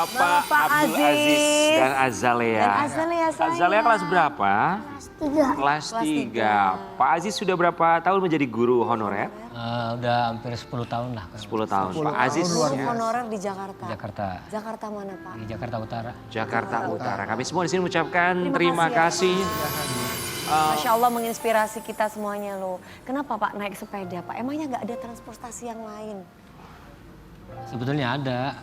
Bapak Abdul Aziz dan Azalea. Dan Azalea sayang. Azalea kelas berapa? Tiga. Kelas 3. Pak Aziz sudah berapa tahun menjadi guru honorer? Udah hampir 10 tahun lah. 10 tahun. Pak Aziz Guru honorer di Jakarta. Jakarta. Jakarta mana Pak? Di Jakarta Utara. Jakarta Utara. Kami semua di sini mengucapkan terima ya, kasih. Masya Allah menginspirasi kita semuanya loh. Kenapa Pak naik sepeda Pak? Emangnya nggak ada transportasi yang lain? Sebetulnya ada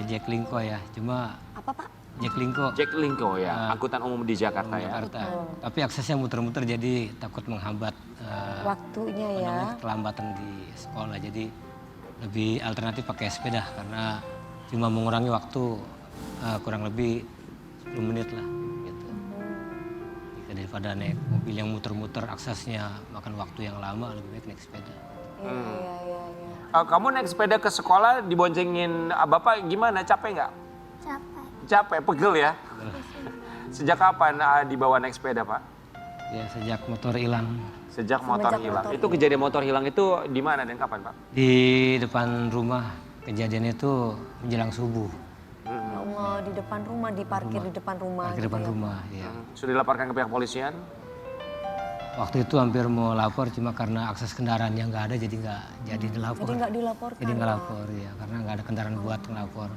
Jack Linko ya, cuma Apa Pak? Jack Linko Jack Linko ya, angkutan umum di Jakarta ya. Jakarta. Tapi aksesnya muter-muter jadi takut menghambat Waktunya ya. kelambatan di sekolah. Jadi lebih alternatif pakai sepeda karena cuma mengurangi waktu kurang lebih 10 menit lah. Gitu. Daripada naik mobil yang muter-muter aksesnya makan waktu yang lama, lebih baik naik sepeda. Iya. Kamu naik sepeda ke sekolah diboncengin Bapak gimana? Capek nggak? Capek. Capek, pegel ya? Sejak kapan dibawa naik sepeda Pak? Ya sejak motor hilang. Sejak motor hilang. motor Itu kejadian motor hilang itu di mana dan kapan Pak? Di depan rumah kejadian itu menjelang subuh. Ya Allah di depan rumah, diparkir di depan rumah. Di depan gitu ya. rumah, ya. Sudah dilaporkan ke pihak polisian? Waktu itu hampir mau lapor cuma karena akses kendaraan yang nggak ada jadi nggak jadi dilapor. Jadi nggak dilaporkan. Jadi nggak lapor ya karena nggak ada kendaraan buat ngelapor.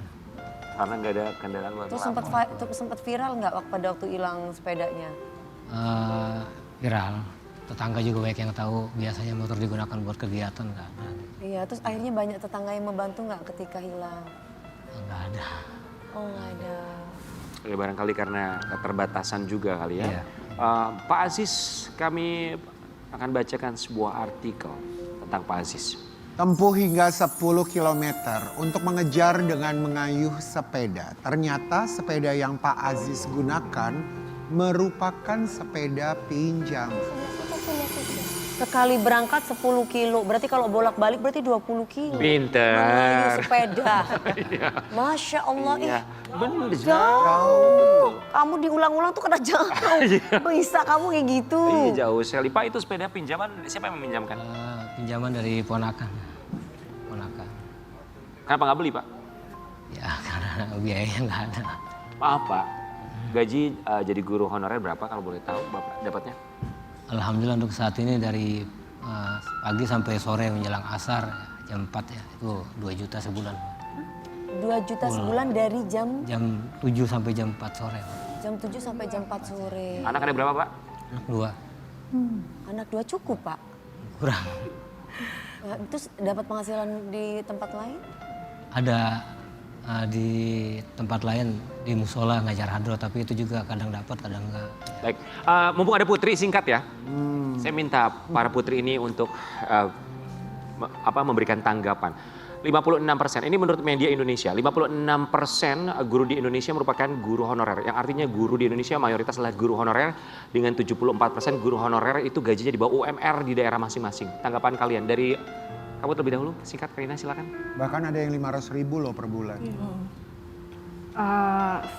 Karena nggak ada kendaraan buat Itu melapor. sempat viral nggak pada waktu hilang sepedanya? Viral. Tetangga juga banyak yang tahu biasanya motor digunakan buat kegiatan nggak ada. Iya, terus akhirnya banyak tetangga yang membantu nggak ketika hilang? Nggak ada. Oh nggak ada. Ya, barangkali karena keterbatasan juga kali ya. Iya. Pak Aziz, kami akan bacakan sebuah artikel tentang Pak Aziz. Tempuh hingga 10 km untuk mengejar dengan mengayuh sepeda. Ternyata sepeda yang Pak Aziz gunakan merupakan sepeda pinjam. Sekali berangkat 10 kilo, berarti kalau bolak-balik berarti 20 kilo. Pinter. Mengayuh sepeda. Masya Allah, Iya. Bener jauh. Kamu diulang-ulang tuh kena jauh. Bisa kamu kayak gitu. Iya jauh sekali. Pak itu sepeda pinjaman, siapa yang meminjamkan? Pinjaman dari ponakan. Ponakan. Kenapa nggak beli Pak? Ya karena biayanya nggak ada. Maaf Pak, gaji jadi guru honorer berapa kalau boleh tahu Bapak dapatnya? Alhamdulillah untuk saat ini dari pagi sampai sore menjelang asar jam 4 ya itu 2 juta sebulan. 2 juta sebulan dari jam Jam 7 sampai jam 4 sore. Pak. jam 7 sampai jam 4 sore. Anak ada berapa Pak? Anak 2 Anak 2 cukup Pak. kurang. Terus dapat penghasilan di tempat lain? Ada di tempat lain di musola ngajar hadroh tapi itu juga kadang dapat kadang enggak. Baik, mumpung ada Putri singkat ya. Saya minta para putri ini untuk memberikan tanggapan. 56%, ini menurut media Indonesia, 56% guru di Indonesia merupakan guru honorer. Yang artinya guru di Indonesia mayoritas adalah guru honorer dengan 74% guru honorer itu gajinya di bawah UMR di daerah masing-masing. Tanggapan kalian dari kamu terlebih dahulu, singkat Karina silakan. Bahkan ada yang 500.000 loh per bulan.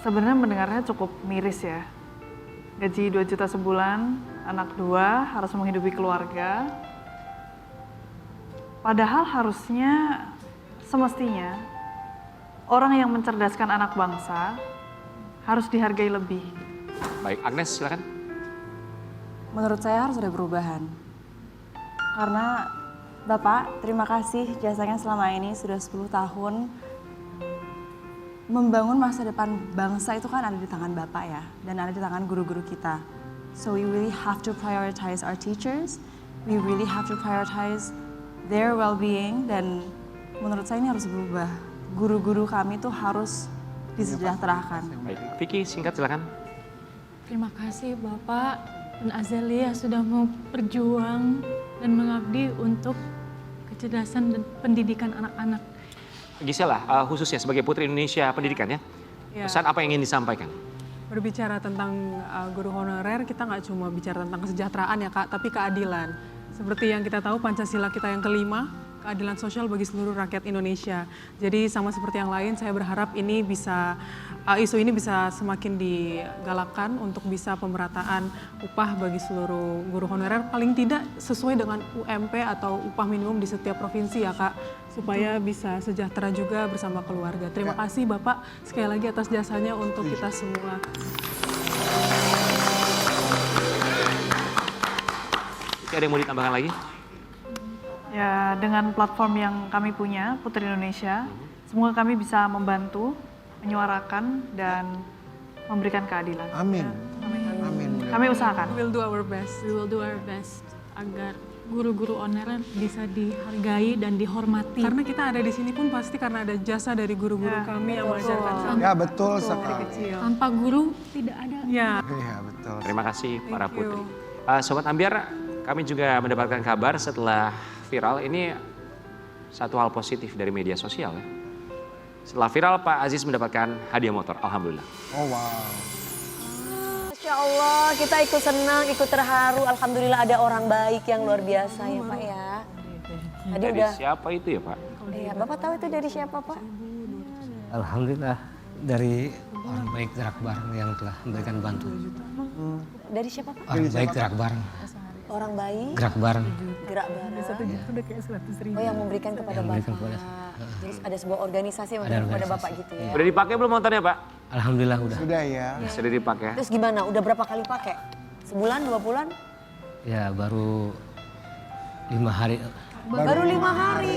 Sebenarnya mendengarnya cukup miris ya. Gaji 2 juta sebulan, anak 2 harus menghidupi keluarga. Padahal harusnya semestinya orang yang mencerdaskan anak bangsa harus dihargai lebih. Baik, Agnes silakan. Menurut saya harus ada perubahan. Karena Bapak, terima kasih jasanya selama ini sudah 10 tahun. Membangun masa depan bangsa itu kan ada di tangan Bapak ya, dan ada di tangan guru-guru kita. So we really have to prioritize our teachers, we really have to prioritize their well-being, dan menurut saya ini harus berubah. Guru-guru kami itu harus disejahterakan. Baik, Vicky singkat silakan. Terima kasih Bapak dan Azalea sudah mau berjuang dan mengabdi untuk kecerdasan dan pendidikan anak-anak. Gisela, khususnya sebagai Putri Indonesia Pendidikan ya, pesan apa yang ingin disampaikan? Berbicara tentang guru honorer, kita nggak cuma bicara tentang kesejahteraan ya Kak, tapi keadilan. Seperti yang kita tahu Pancasila kita yang kelima, keadilan sosial bagi seluruh rakyat Indonesia. Jadi sama seperti yang lain, saya berharap ini bisa isu ini bisa semakin digalakkan untuk bisa pemerataan upah bagi seluruh guru honorer, paling tidak sesuai dengan UMP atau upah minimum di setiap provinsi ya Kak, supaya bisa sejahtera juga bersama keluarga. Terima kasih Bapak sekali lagi atas jasanya untuk kita semua. Ada yang mau ditambahkan lagi? Ya, dengan platform yang kami punya, Putri Indonesia, semoga kami bisa membantu, menyuarakan, dan memberikan keadilan. Amin. Amin. Kami usahakan. We will do our best. We will do our best agar guru-guru honorer bisa dihargai dan dihormati. Karena kita ada di sini pun pasti karena ada jasa dari guru-guru kami yang mengajarkan kami. Ya betul sekali. Kecil. Tanpa guru tidak ada. Ya. Iya betul. Terima kasih para Thank you. putri. Sobat Ambiar, kami juga mendapatkan kabar setelah viral ini satu hal positif dari media sosial ya. Setelah viral Pak Aziz mendapatkan hadiah motor, alhamdulillah. Oh wow. Masya Allah, kita ikut senang, ikut terharu. Alhamdulillah ada orang baik yang luar biasa ya Pak ya. Tadi Dari udah, siapa itu ya Pak? iya, Bapak tahu itu dari siapa Pak? Alhamdulillah dari orang baik gerak bareng yang telah memberikan bantu. Dari siapa Pak? Orang baik gerak bareng, Orang baik, gerak bareng. gerak bareng. Udah kayak 100.000. Oh yang memberikan kepada Yang memberikan Bapak. kepada- Jadi ada sebuah organisasi yang Ada memberikan kepada organisasi, Bapak gitu ya. Udah dipakai belum motornya Pak? Alhamdulillah udah. Sudah ya. Sudah dipakai. Terus gimana? Udah berapa kali pakai? Sebulan, 2 bulan? Ya baru 5 hari. Baru 5 hari.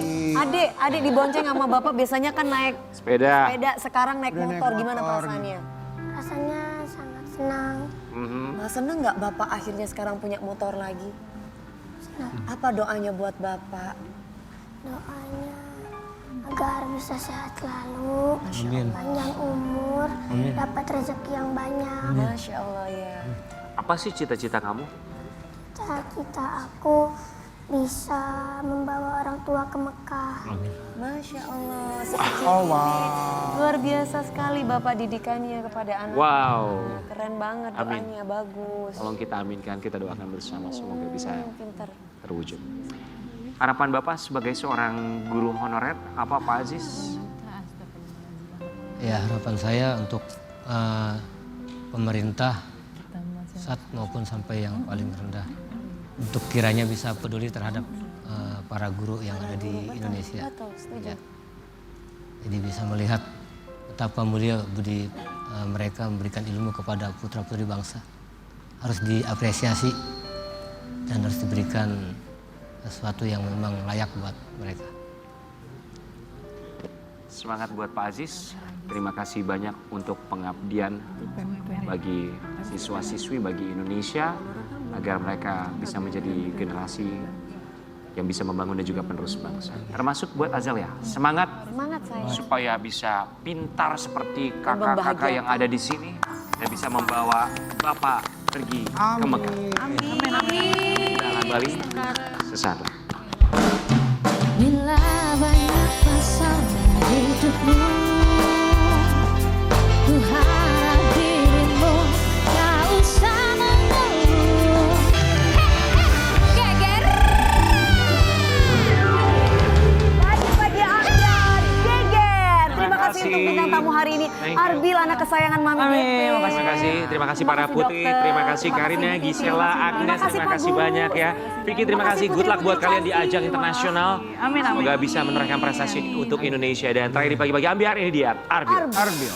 Adik dibonceng sama Bapak biasanya kan naik Sepeda. sepeda, sekarang naik Udah naik motor. Gimana motor. perasaannya? Rasanya sangat senang. Mhm. Nah, seneng nggak Bapak akhirnya sekarang punya motor lagi? Apa doanya buat Bapak? Doanya agar bisa sehat selalu, Amin. panjang umur, dapat rezeki yang banyak. Masya Allah ya. Apa sih cita-cita kamu? Cita-cita aku bisa membawa orang tua ke Mekah. Masya Allah. Sekecil Oh ini. wow. Luar biasa sekali Bapak didikannya kepada anak. Wow. Keren banget Amin. doanya, bagus. Tolong kita aminkan, kita doakan bersama semoga bisa Pinter. terwujud. Harapan Bapak sebagai seorang guru honorer apa Pak Aziz? Ya harapan saya untuk pemerintah pusat maupun sampai yang paling rendah untuk kiranya bisa peduli terhadap para guru yang ada di Indonesia. Betul, setuju. Ya. Jadi bisa melihat betapa mulia budi mereka memberikan ilmu kepada putra-putri bangsa. Harus diapresiasi dan harus diberikan sesuatu yang memang layak buat mereka. Semangat buat Pak Aziz. Terima kasih banyak untuk pengabdian bagi siswa-siswi, bagi Indonesia, agar mereka bisa menjadi generasi yang bisa membangun dan juga penerus bangsa. Termasuk buat Azalia, semangat Semangat saya. supaya bisa pintar seperti kakak-kakak yang ada di sini dan bisa membawa Bapak pergi ke Mekah. Amin. Kita akan kembali sesaat lagi. Bila banyak masalah hidupmu, ku harap dirimu tak usah mengeluh. Geger. Pagi-pagi Ambiar, geger. Terima kasih kasih. untuk bintang tamu hari ini. Thank you. Arbil, anak kesayangan Mami Pepe. Terima kasih para Terima kasih, putri, dokter. terima kasih Terima Karina, kasih, Vicky. Gisela, Agnes, terima Pak kasih Guru. banyak ya. Vicky, terima kasih, good luck buat kalian di ajang internasional. Amin, amin. Semoga bisa menorehkan prestasi untuk Indonesia. Dan terakhir di pagi-pagi Ambiar, ini dia Arbil. Arbil.